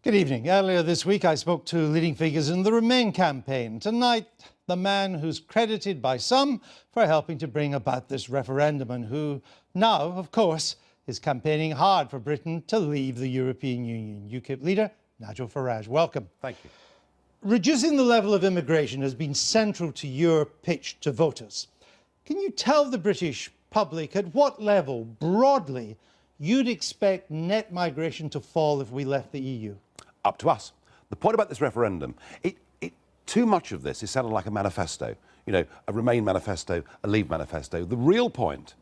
Good evening. Earlier this week, I spoke to leading figures in the Remain campaign. Tonight, the man who's credited by some for helping to bring about this referendum and who now, of course, is campaigning hard for Britain to leave the European Union. UKIP leader Nigel Farage. Welcome. Thank you. Reducing the level of immigration has been central to your pitch to voters. Can you tell the British public at what level, broadly, you'd expect net migration to fall if we left the EU? Up to us. The point about this referendum, too much of this is sounding like a manifesto. You know, a Remain manifesto, a Leave manifesto. The real point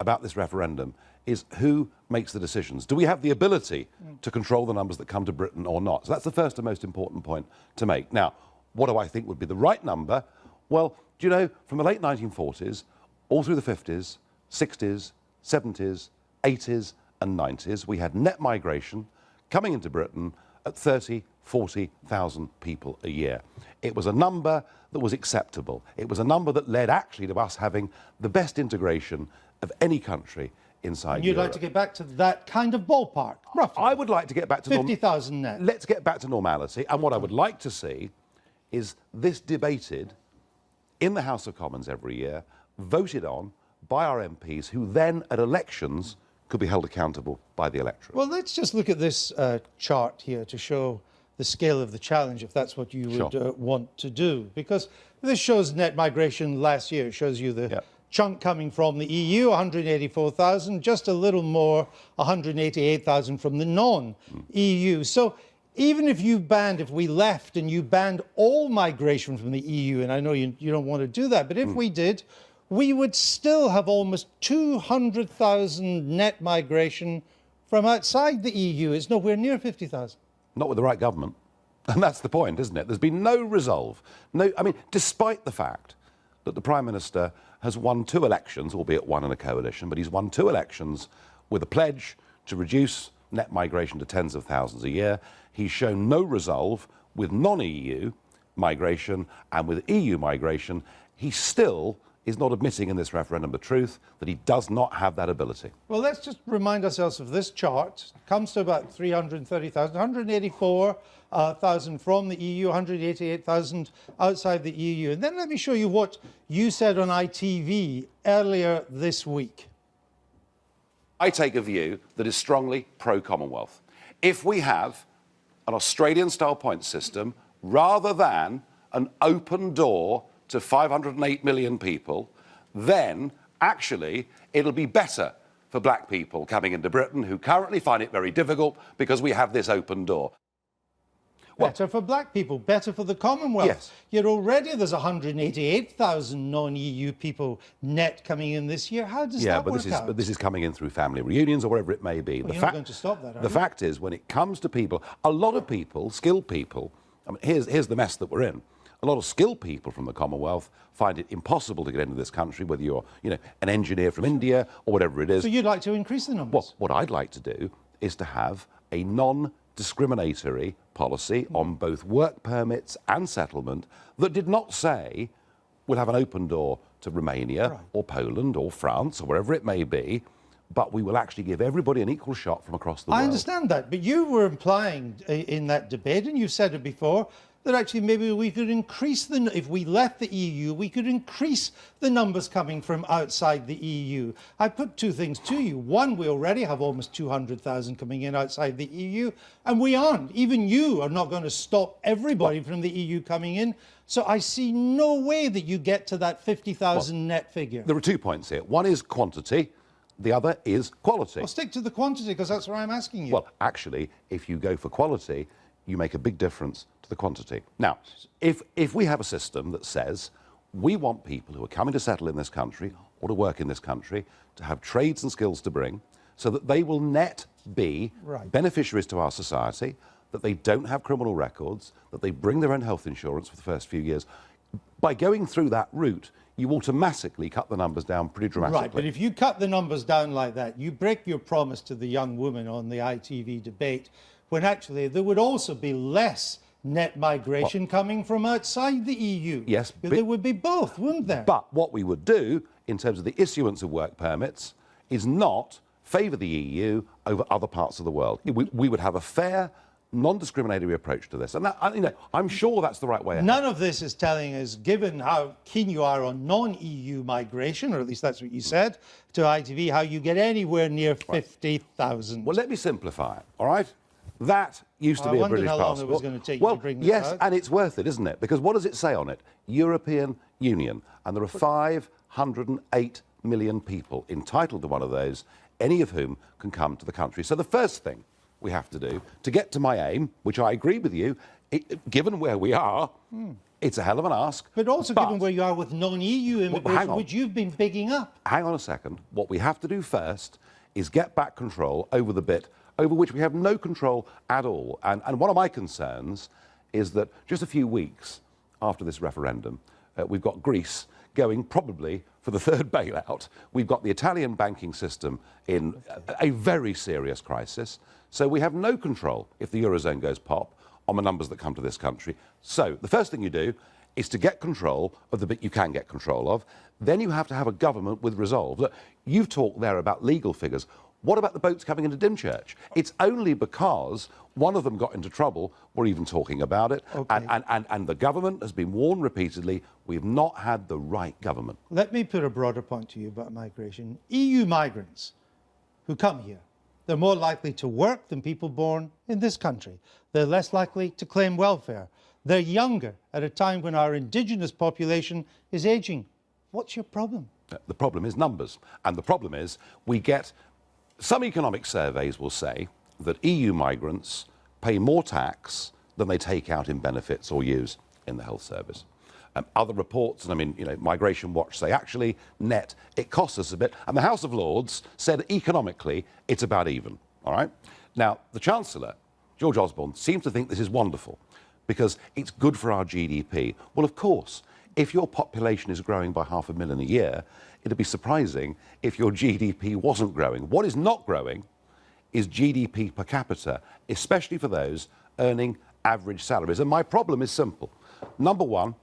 about this referendum is who makes the decisions. Do we have the ability to control the numbers that come to Britain or not? So that's the first and most important point to make. Now, what do I think would be the right number? Well, do you know, from the late 1940s, all through the 50s, 60s, 70s, 80s and 90s, we had net migration coming into Britain at 30, 40,000 people a year. It was a number that was acceptable. It was a number that led actually to us having the best integration of any country inside And you'd Europe. like to get back to that kind of ballpark, roughly? I would like to get back to 50,000 net. Let's get back to normality. And what I would like to see is this debated in the House of Commons every year, voted on by our MPs, who then at elections could be held accountable by the electorate. Well, let's just look at this chart here to show the scale of the challenge, if that's what you would want to do. Because this shows net migration last year. It shows you the chunk coming from the EU, 184,000, just a little more, 188,000 from the non-EU. So even if we left and you banned all migration from the EU, and I know you don't want to do that, but if we did, we would still have almost 200,000 net migration from outside the EU. It's nowhere near 50,000. Not with the right government. And that's the point, isn't it? There's been no resolve. No, I mean, despite the fact that the Prime Minister has won 2 elections, albeit one in a coalition, but he's won 2 elections with a pledge to reduce net migration to tens of thousands a year. He's shown no resolve with non-EU migration, and with EU migration, he still is not admitting in this referendum the truth that he does not have that ability. Well, let's just remind ourselves of this chart. It comes to about 330,000, 184,000 from the EU, 188,000 outside the EU. And then let me show you what you said on ITV earlier this week. I take a view that is strongly pro-Commonwealth. If we have an Australian-style point system rather than an open door to 508 million people, then actually it'll be better for black people coming into Britain who currently find it very difficult because we have this open door. Better for black people, better for the Commonwealth. Yes. Yet already there's 188,000 non-EU people net coming in this year. How does that work out? But this is coming in through family reunions or whatever it may be. Well, you're not going to stop that, are you? The fact is, when it comes to people, a lot of people, skilled people, I mean, here's the mess that we're in. A lot of skilled people from the Commonwealth find it impossible to get into this country, whether you're, you know, an engineer from India or whatever it is. So you'd like to increase the numbers? Well, what I'd like to do is to have a non-discriminatory policy on both work permits and settlement that did not say we'll have an open door to Romania or Poland or France or wherever it may be, but we will actually give everybody an equal shot from across the world. I understand that, but you were implying in that debate, and you've said it before, that actually maybe we could increase if we left the EU, we could increase the numbers coming from outside the EU. I put 2 things to you. One, we already have almost 200,000 coming in outside the EU, and we aren't. Even you are not going to stop everybody from the EU coming in. So I see no way that you get to that 50,000 net figure. There are 2 points here. One is quantity. The other is quality. Well, stick to the quantity, because that's what I'm asking you. Well, actually, if you go for quality, you make a big difference to the quantity. Now, if we have a system that says we want people who are coming to settle in this country or to work in this country to have trades and skills to bring so that they will net be beneficiaries to our society, that they don't have criminal records, that they bring their own health insurance for the first few years, by going through that route, you automatically cut the numbers down pretty dramatically. Right, but if you cut the numbers down like that, you break your promise to the young woman on the ITV debate, when actually there would also be less net migration coming from outside the EU. Yes. But there would be both, wouldn't there? But what we would do, in terms of the issuance of work permits, is not favour the EU over other parts of the world. We would have a fair non-discriminatory approach to this. And that, you know, I'm sure that's the right way ahead. None of this is telling us, given how keen you are on non-EU migration, or at least that's what you said to ITV, how you get anywhere near 50,000. Well, let me simplify it, all right? That used to be a British passport. I wondered how long it was going to take you to bring this out. And it's worth it, isn't it? Because what does it say on it? European Union. And there are 508 million people entitled to one of those, any of whom can come to the country. So the first thing we have to do to get to my aim, which I agree with you, given where we are, it's a hell of an ask. But also given where you are with non-EU immigration, which you've been bigging up. Hang on a second. What we have to do first is get back control over the bit over which we have no control at all. And one of my concerns is that just a few weeks after this referendum, we've got Greece going probably for the third bailout. We've got the Italian banking system in a very serious crisis. So we have no control if the Eurozone goes pop on the numbers that come to this country. So the first thing you do is to get control of the bit you can get control of. Then you have to have a government with resolve. Look, you've talked there about legal figures. What about the boats coming into Dymchurch? It's only because one of them got into trouble we're even talking about it. Okay. And the government has been warned repeatedly, we've not had the right government. Let me put a broader point to you about migration. EU migrants who come here, they're more likely to work than people born in this country. They're less likely to claim welfare. They're younger at a time when our indigenous population is aging. What's your problem? The problem is numbers. And the problem is we get... Some economic surveys will say that EU migrants pay more tax than they take out in benefits or use in the health service. Other reports, and I mean, you know, Migration Watch say actually net it costs us a bit. And the House of Lords said economically it's about even. All right. Now the Chancellor, George Osborne, seems to think this is wonderful because it's good for our GDP. Well, of course, if your population is growing by 500,000 a year, it'd be surprising if your GDP wasn't growing. What is not growing is GDP per capita, especially for those earning average salaries. And my problem is simple. Number one,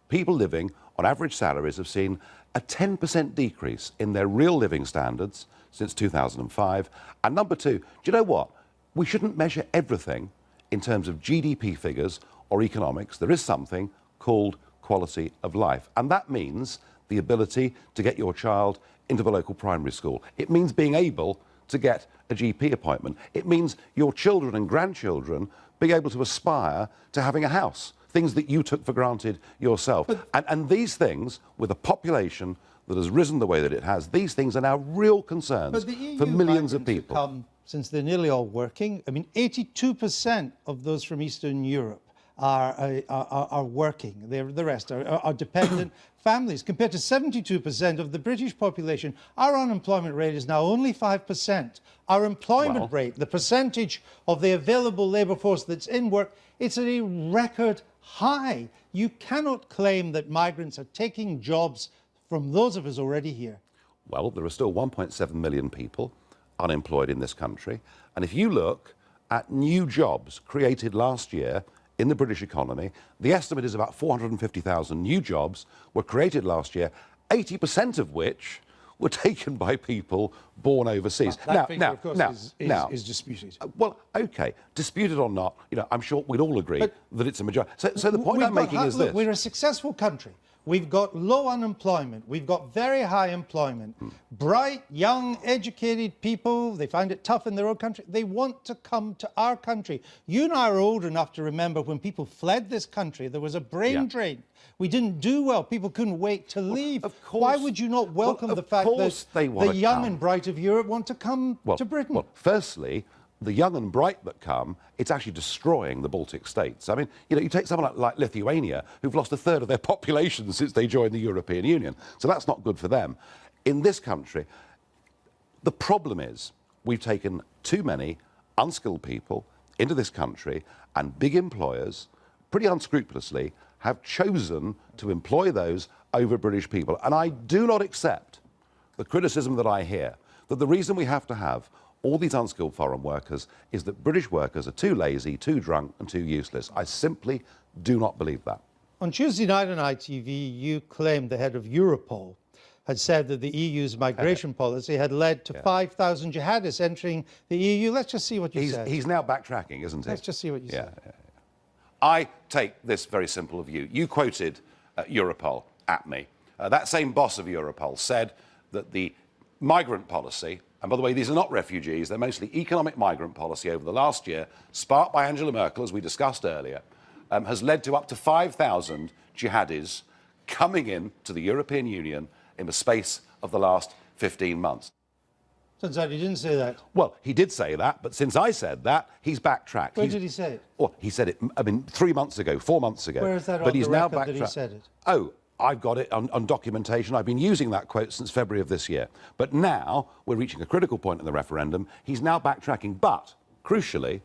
people living on average salaries have seen a 10% decrease in their real living standards since 2005. And number two, do you know what? We shouldn't measure everything in terms of GDP figures or economics. There is something called quality of life. And that means the ability to get your child into the local primary school. It means being able to get a GP appointment. It means your children and grandchildren being able to aspire to having a house, things that you took for granted yourself. And these things, with a population that has risen the way that it has, these things are now real concerns for millions of people. Since they're nearly all working, I mean, 82% of those from Eastern Europe are working. The rest are dependent families, compared to 72% of the British population. Our unemployment rate is now only 5%. Our employment rate, the percentage of the available labour force that's in work, it's at a record high. You cannot claim that migrants are taking jobs from those of us already here. Well, there are still 1.7 million people unemployed in this country. And if you look at new jobs created last year in the British economy, the estimate is about 450,000 new jobs were created last year, 80% of which were taken by people born overseas. Well, that figure, of course, is disputed. Well, OK, disputed or not, you know, I'm sure we'd all agree that it's a majority. So the point I'm making is this. We're a successful country. We've got low unemployment. We've got very high employment. Bright, young, educated people, they find it tough in their own country. They want to come to our country. You and I are old enough to remember when people fled this country, there was a brain drain. We didn't do well. People couldn't wait to leave. Of course. Why would you not welcome the fact that the young and bright of Europe want to come to Britain? Well, firstly, the young and bright that come, it's actually destroying the Baltic states. I mean, you know, you take someone like Lithuania, who've lost a third of their population since they joined the European Union. So that's not good for them. In this country, the problem is we've taken too many unskilled people into this country, and big employers, pretty unscrupulously, have chosen to employ those over British people. And I do not accept the criticism that I hear that the reason we have to have all these unskilled foreign workers is that British workers are too lazy, too drunk and too useless. I simply do not believe that. On Tuesday night on ITV, you claimed, the head of Europol, had said that the EU's migration policy had led to 5,000 jihadists entering the EU. Let's just see what you said. He's now backtracking, isn't he? Let's just see what you said. I take this very simple view. You quoted Europol at me. That same boss of Europol said that the migrant policy, and by the way, these are not refugees, they're mostly economic migrant policy over the last year, sparked by Angela Merkel, as we discussed earlier, has led to up to 5,000 jihadis coming in to the European Union in the space of the last 15 months. Turns out he didn't say that. Well, he did say that, but since I said that, he's backtracked. Where did he say it? Well, he said it, 3 months ago, 4 months ago. Where is that but on he's the now record that he said it? Oh, I've got it on documentation. I've been using that quote since February of this year. But now we're reaching a critical point in the referendum. He's now backtracking. But, crucially,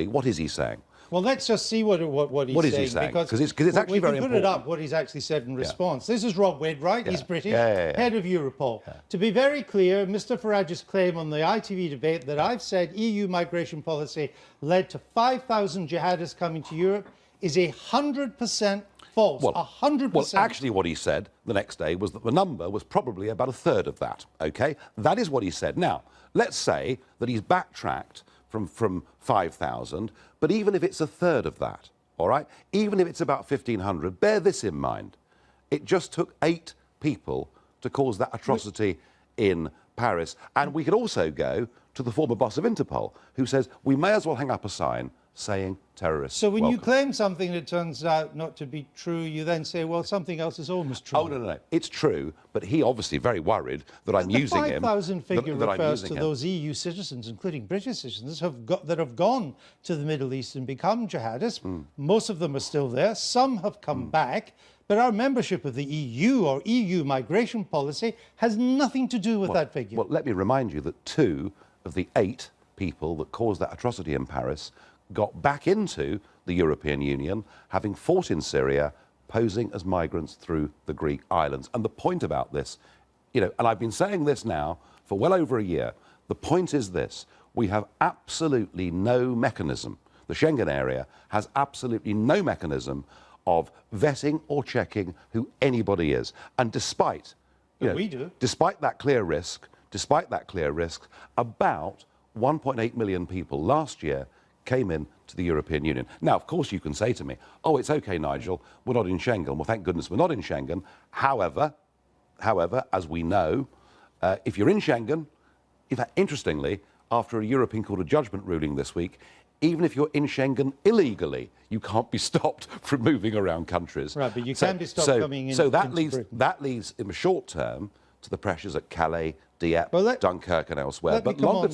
what is he saying? Well, let's just see what he's saying. Because it's actually very important. We can put it up, what he's actually said in response. This is Rob Wainwright, he's British, head of Europol. To be very clear, Mr Farage's claim on the ITV debate that I've said EU migration policy led to 5,000 jihadists coming to Europe is 100% false. 100%. Well, actually what he said the next day was that the number was probably about a third of that, OK? That is what he said. Now, let's say that he's backtracked from 5,000, but even if it's a third of that, all right, even if it's about 1,500, bear this in mind. It just took 8 people to cause that atrocity in Paris. And we could also go to the former boss of Interpol, who says we may as well hang up a sign saying terrorists. So when welcome. you claim something that turns out not to be true, you then say, well, something else is almost true. Oh, no. It's true, but he obviously very worried that I'm using him. The 5,000 figure refers to those EU citizens, including British citizens, that have gone to the Middle East and become jihadists. Most of them are still there. Some have come back. But our membership of the EU or EU migration policy has nothing to do with that figure. Well, let me remind you that 2 of the 8 people that caused that atrocity in Paris got back into the European Union, having fought in Syria, posing as migrants through the Greek islands. And the point about this, and I've been saying this now for well over a year, the point is this: we have absolutely no mechanism. The Schengen area has absolutely no mechanism of vetting or checking who anybody is. And despite that clear risk, about 1.8 million people last year came in to the European Union. Now, of course, you can say to me, oh, it's OK, Nigel, we're not in Schengen. Well, thank goodness we're not in Schengen. However, as we know, if you're in Schengen, in fact, interestingly, after a European Court of Judgment ruling this week, even if you're in Schengen illegally, you can't be stopped from moving around countries. Right, but you can be stopped coming in. So that leads in the short term to the pressures at Calais, Dieppe, Dunkirk and elsewhere. But longer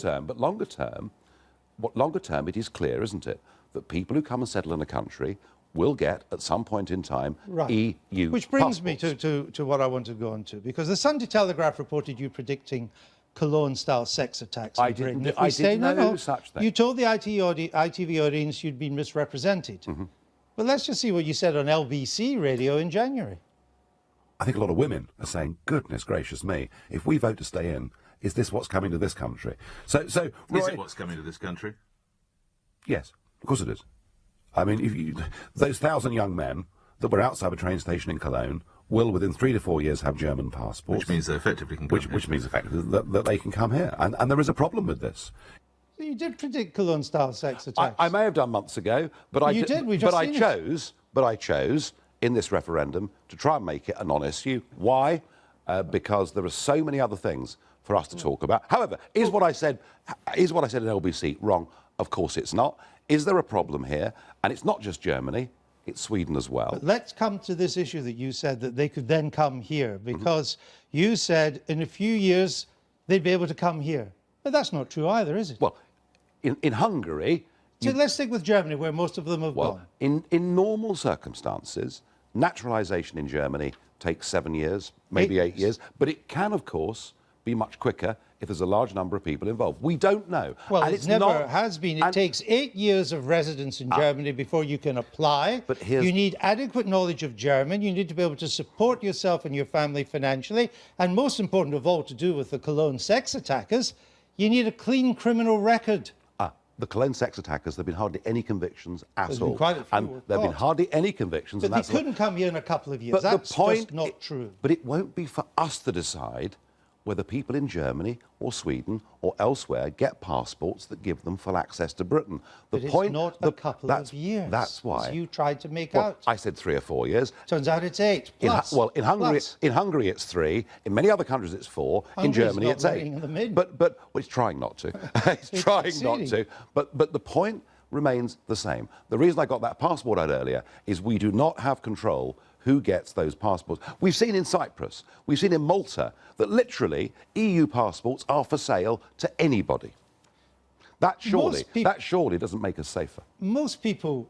term, it is clear, isn't it, that people who come and settle in a country will get, at some point in time, EU Which brings passports. me to what I want to go on to, because the Sunday Telegraph reported you predicting Cologne-style sex attacks in Britain. I didn't know such thing. You told the ITV audience you'd been misrepresented. But let's just see what you said on LBC radio in January. I think a lot of women are saying, goodness gracious me, if we vote to stay in, is this what's coming to this country? So, is it what's coming to this country? Yes, of course it is. I mean, those 1,000 young men that were outside a train station in Cologne will, within 3 to 4 years, have German passports. Which means they effectively can come here. Which means effectively that they can come here. And there is a problem with this. You did predict Cologne-style sex attacks. I may have done months ago, but I chose in this referendum to try and make it a non-issue. Why? Because there are so many other things for us to talk about. However, is what I said in LBC wrong? Of course it's not. Is there a problem here? And it's not just Germany, it's Sweden as well. But let's come to this issue that you said that they could then come here, because you said in a few years they'd be able to come here. But that's not true either, is it? Well, in Hungary... So let's stick with Germany, where most of them have gone. In normal circumstances, naturalisation in Germany takes 7 years, maybe 8 years, but it can, of course, be much quicker if there's a large number of people involved. We don't know. Well, it never has been. It takes 8 years of residence in Germany before you can apply. But you need adequate knowledge of German. You need to be able to support yourself and your family financially. And most important of all, to do with the Cologne sex attackers, you need a clean criminal record. the Cologne sex attackers, there have been hardly any convictions at There's all. been quite a few And there have been hardly any convictions. But and they couldn't come here in a couple of years. But That's the point, just not true. But it won't be for us to decide whether people in Germany or Sweden or elsewhere get passports that give them full access to Britain. But it's not a couple of years. That's why. As you tried to make Well, out. I said 3 or 4 years. Turns out it's 8 plus. In Hungary, plus. in Hungary it's 3. In many other countries it's 4. In Hungary's Germany not it's 8. letting them in. But well, it's trying not to. It's trying not succeeding. to. But the point remains the same. The reason I got that passport out earlier is we do not have control who gets those passports. We've seen in Cyprus, we've seen in Malta, that literally EU passports are for sale to anybody. That surely doesn't make us safer. Most people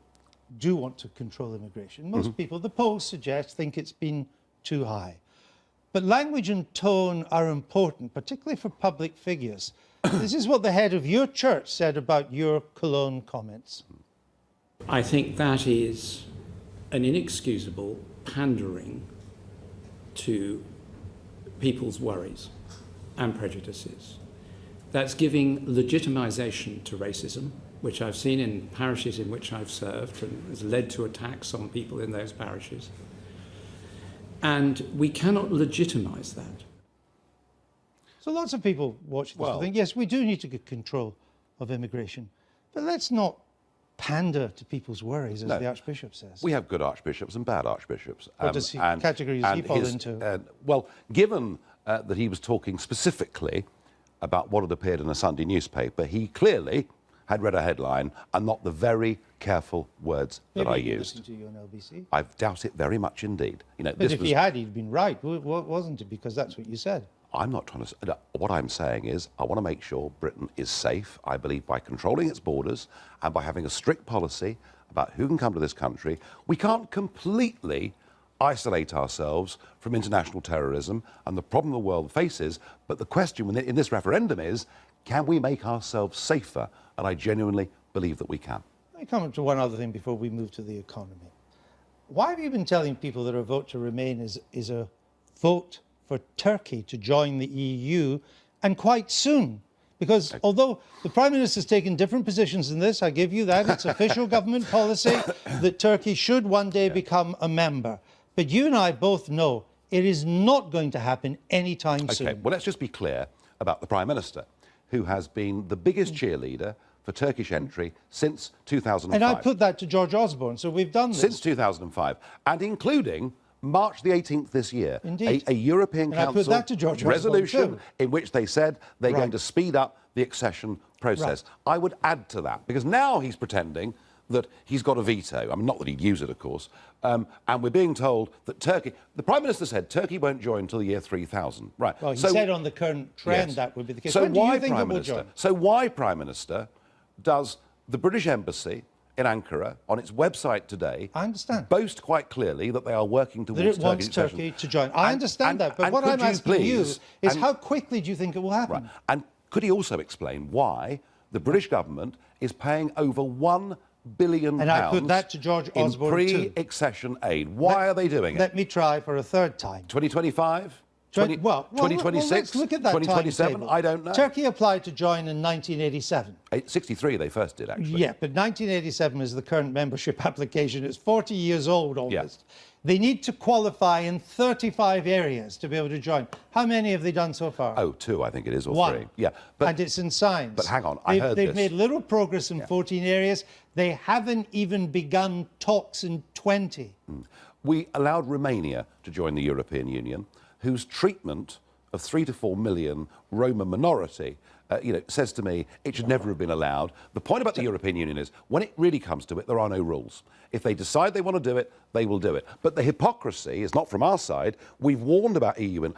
do want to control immigration. Most people, the polls suggest, think it's been too high. But language and tone are important, particularly for public figures. This is what the head of your church said about your Cologne comments. I think that is an inexcusable pandering to people's worries and prejudices. That's giving legitimization to racism, which I've seen in parishes in which I've served and has led to attacks on people in those parishes. And we cannot legitimize that. So lots of people watch this and think, yes, we do need to get control of immigration. But let's not pander to people's worries, as the Archbishop says. We have good archbishops and bad archbishops. What categories does he fall into? Well, given that he was talking specifically about what had appeared in a Sunday newspaper, he clearly had read a headline and not the very careful words that I used. To you on LBC. I doubt it very much indeed. But if he had, he'd been right, wasn't it? Because that's what you said. I'm not trying to... What I'm saying is I want to make sure Britain is safe, I believe, by controlling its borders and by having a strict policy about who can come to this country. We can't completely isolate ourselves from international terrorism and the problem the world faces, but the question in this referendum is, can we make ourselves safer? And I genuinely believe that we can. Let me come to one other thing before we move to the economy. Why have you been telling people that a vote to remain is a vote for Turkey to join the EU, and quite soon? Because although the Prime Minister's taken different positions in this, I give you that, it's official government policy that Turkey should one day become a member. But you and I both know it is not going to happen anytime soon. Okay, well, let's just be clear about the Prime Minister, who has been the biggest cheerleader for Turkish entry since 2005. And I put that to George Osborne, so we've done this. Since 2005, and including March the 18th this year, a European Council resolution in which they said they're going to speed up the accession process. I would add to that, because now he's pretending that he's got a veto. I mean, not that he'd use it, of course. And we're being told that Turkey... The Prime Minister said Turkey won't join until the year 3000. Right. Well, he said on the current trend that would be the case. So when do you think it will join? So why, Prime Minister, does the British Embassy in Ankara, on its website today, boast quite clearly that they are working towards that it wants Turkey to join? I understand that, but what I'm asking you is how quickly do you think it will happen? Right. And could he also explain why the British government is paying over £1 billion and I put that to George Osborne in pre-accession aid? Why are they doing it? Let me try for a third time. 2025? 2026? Let's look at that 2027? I don't know. Turkey applied to join in 1987. 63 they first did, actually. Yeah, but 1987 is the current membership application. It's 40 years old almost. Yeah. They need to qualify in 35 areas to be able to join. How many have they done so far? Oh, 2, I think it is, or 1. 3. Yeah, and it's in science. But hang on, they've made little progress in 14 areas. They haven't even begun talks in 20. We allowed Romania to join the European Union, whose treatment of 3 to 4 million Roma minority, says to me it should never have been allowed. The point about the European Union is, when it really comes to it, there are no rules. If they decide they want to do it, they will do it. But the hypocrisy is not from our side. We've warned about EU, and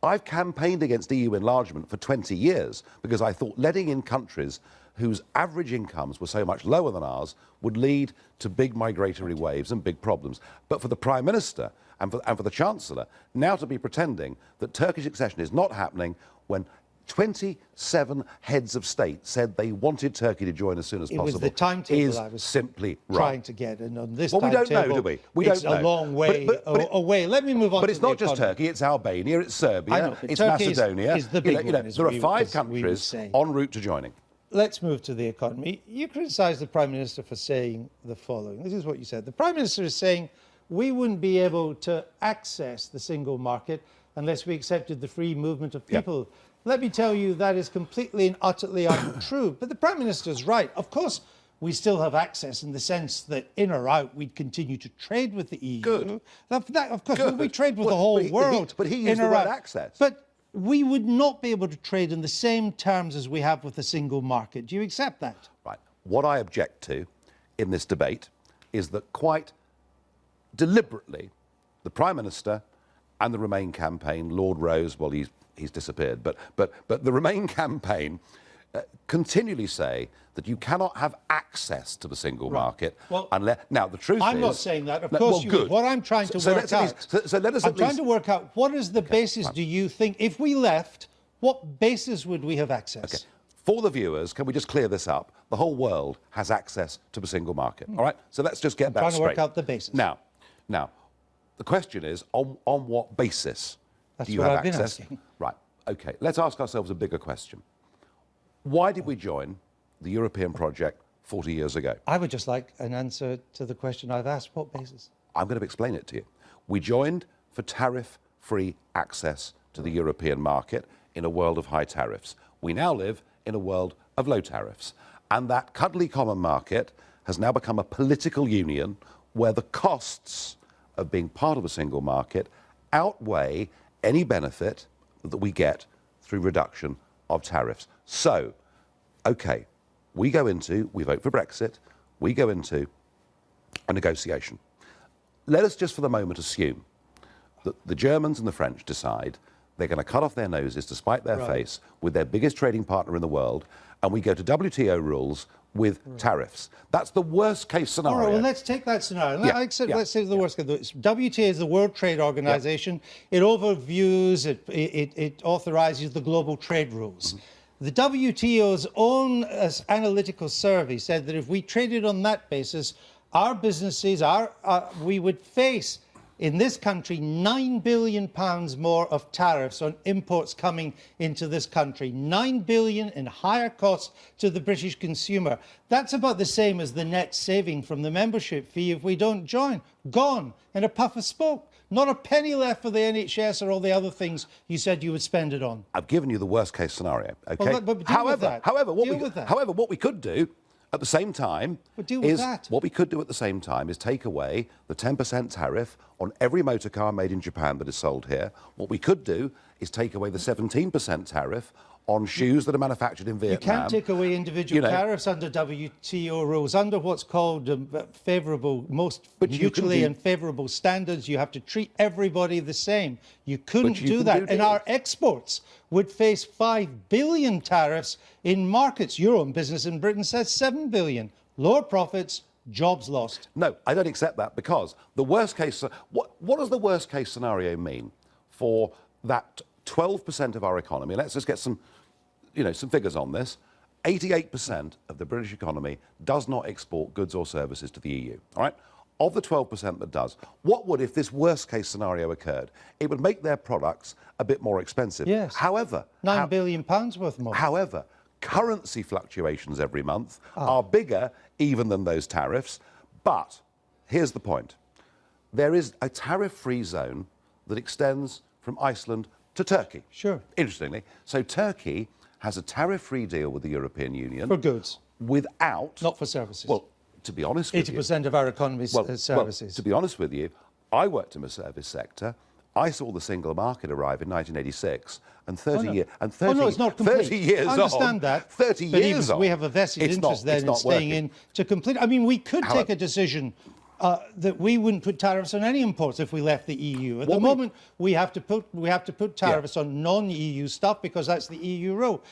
I've campaigned against EU enlargement for 20 years because I thought letting in countries whose average incomes were so much lower than ours would lead to big migratory waves and big problems. But for the Prime Minister and for the Chancellor now to be pretending that Turkish accession is not happening when 27 heads of state said they wanted Turkey to join as soon as possible. It was the timetable I was simply trying to get, and on this timetable, we don't know, do we? It's a long way away. Let me move on. But it's not just Turkey; it's Albania, it's Serbia, it's Macedonia. Is the big one, there are 5 countries en route to joining. let's move to the economy. You criticise the Prime Minister for saying the following. This is what you said. The Prime Minister is saying we wouldn't be able to access the single market unless we accepted the free movement of people. Yeah. Let me tell you, that is completely and utterly untrue. But the Prime Minister is right. Of course, we still have access in the sense that in or out, we'd continue to trade with the EU. Good. Of course, we trade with the whole world. But he used the word access. But we would not be able to trade in the same terms as we have with the single market. Do you accept that? Right. What I object to in this debate is that quite deliberately, the Prime Minister and the Remain campaign, Lord Rose, well, he's disappeared, but the Remain campaign continually say that you cannot have access to the single market unless... Now, the truth is... I'm not saying that. Of course you would. What I'm trying to work out... I'm trying to work out what is the basis, do you think, if we left, what basis would we have access? Okay. For the viewers, can we just clear this up? The whole world has access to the single market, all right? So let's just get that straight. Trying to work out the basis. Now, the question is, on what basis do you have access? That's what I've been asking. Right, OK. Let's ask ourselves a bigger question. Why did we join the European project 40 years ago? I would just like an answer to the question I've asked. What basis? I'm going to explain it to you. We joined for tariff-free access to the European market in a world of high tariffs. We now live in a world of low tariffs. And that cuddly common market has now become a political union where the costs of being part of a single market outweigh any benefit that we get through reduction of tariffs. So, OK, we vote for Brexit, we go into a negotiation. Let us just for the moment assume that the Germans and the French decide they're going to cut off their noses to spite their face with their biggest trading partner in the world, and we go to WTO rules with tariffs. That's the worst case scenario. All right, well, let's take that scenario. Let's say the worst case. WTO is the World Trade Organization. It overviews, it authorizes the global trade rules. The WTO's own analytical survey said that if we traded on that basis, our businesses, we would face in this country £9 billion more of tariffs on imports coming into this country. £9 billion in higher costs to the British consumer. That's about the same as the net saving from the membership fee if we don't join. Gone in a puff of smoke. Not a penny left for the NHS or all the other things you said you would spend it on. I've given you the worst case scenario, OK? Well, but deal with that. However, what we could do at the same time is take away the 10% tariff on every motor car made in Japan that is sold here. What we could do is take away the 17% tariff on shoes that are manufactured in Vietnam. You can't take away individual tariffs under WTO rules. Under what's called most mutually and favourable standards, you have to treat everybody the same. You couldn't do that. And our exports would face 5 billion tariffs in markets. Your own business in Britain says 7 billion. Lower profits, jobs lost. No, I don't accept that, because the worst case... What does the worst case scenario mean for that 12% of our economy? Let's just get some figures on this. 88% of the British economy does not export goods or services to the EU, all right? Of the 12% that does, what would, if this worst-case scenario occurred? It would make their products a bit more expensive. Yes. However... £9 billion worth more. However, currency fluctuations every month are bigger even than those tariffs. But here's the point. There is a tariff-free zone that extends from Iceland to Turkey. Sure. Interestingly. So Turkey has a tariff-free deal with the European Union. For goods. Without... Not for services. Well, to be honest with you... 80% of our economy's services. Well, to be honest with you, I worked in the service sector. I saw the single market arrive in 1986, and 30 years... no, it's not complete. 30 years on... I understand that. 30 years on... We have a vested interest then in staying in to complete... I mean, we could take a decision that we wouldn't put tariffs on any imports if we left the EU. At the moment, we have to put tariffs on non-EU stuff because that's the EU rule.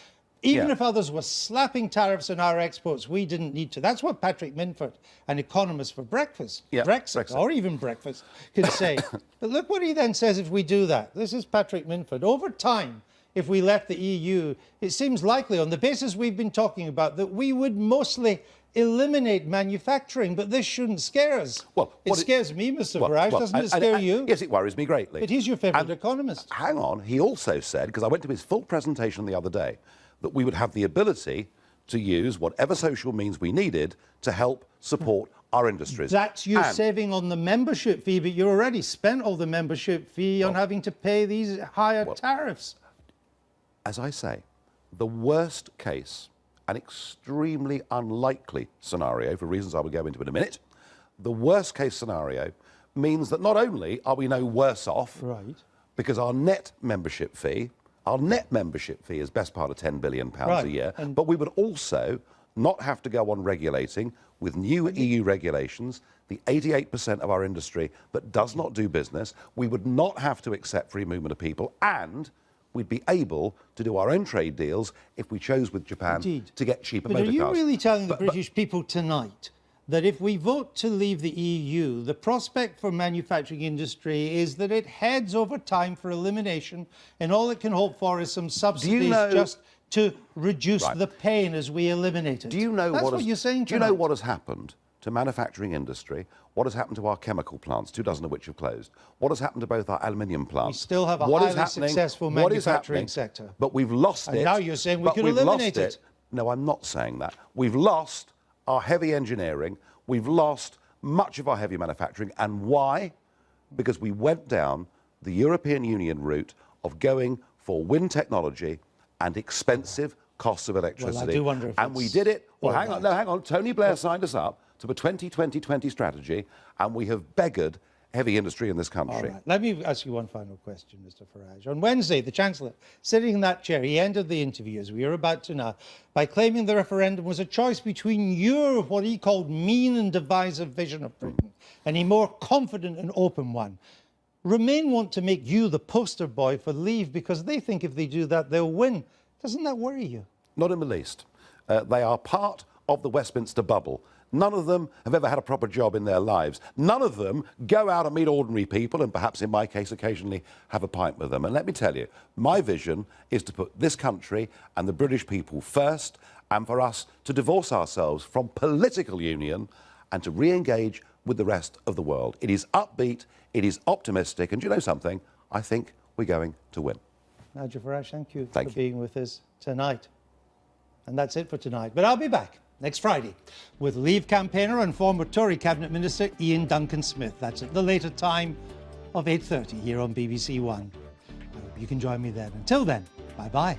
Even if others were slapping tariffs on our exports, we didn't need to. That's what Patrick Minford, an economist for Brexit, or even breakfast, can say. But look what he then says if we do that. This is Patrick Minford. Over time, if we left the EU, it seems likely, on the basis we've been talking about, that we would mostly eliminate manufacturing, but this shouldn't scare us. Well, it scares me, Mr. Farage. Doesn't it scare you? Yes, it worries me greatly. But he's your favourite economist. Hang on. He also said, because I went to his full presentation the other day, that we would have the ability to use whatever social means we needed to help support our industries. That's you saving on the membership fee, but you already spent all the membership fee on having to pay these higher tariffs. As I say, the worst case, an extremely unlikely scenario, for reasons I will go into in a minute, the worst case scenario means that not only are we no worse off, right, because our net membership fee is best part of £10 billion a year, but we would also not have to go on regulating with new EU regulations the 88% of our industry that does not do business. We would not have to accept free movement of people, and we'd be able to do our own trade deals if we chose with Japan to get cheaper motor cars. But are you really telling the British people tonight that if we vote to leave the EU, the prospect for manufacturing industry is that it heads over time for elimination, and all it can hope for is some subsidies just to reduce the pain as we eliminate it? Do you know what you're saying tonight? Do you know what has happened to manufacturing industry? What has happened to our chemical plants, 24 of which have closed? What has happened to both our aluminium plants? We still have a highly successful manufacturing sector. But we've lost it. And now you're saying we could eliminate it. No, I'm not saying that. We've lost our heavy engineering. We've lost much of our heavy manufacturing. And why? Because we went down the European Union route of going for wind technology and expensive costs of electricity. Well, I do wonder if and we did it. Well, hang on. Tony Blair signed us up to a 2020 strategy, and we have beggared heavy industry in this country. All right. Let me ask you one final question, Mr. Farage. On Wednesday, the Chancellor, sitting in that chair, he ended the interview, as we are about to now, by claiming the referendum was a choice between your, what he called, mean and divisive vision of Britain, and a more confident and open one. Remain want to make you the poster boy for Leave because they think if they do that, they'll win. Doesn't that worry you? Not in the least. They are part of the Westminster bubble. None of them have ever had a proper job in their lives. None of them go out and meet ordinary people and perhaps, in my case, occasionally have a pint with them. And let me tell you, my vision is to put this country and the British people first, and for us to divorce ourselves from political union and to re-engage with the rest of the world. It is upbeat, it is optimistic, and do you know something? I think we're going to win. Nigel Farage, thank you for being with us tonight. And that's it for tonight. But I'll be back next Friday with Leave campaigner and former Tory Cabinet Minister Ian Duncan Smith. That's at the later time of 8:30 here on BBC One. I hope you can join me then. Until then, bye-bye.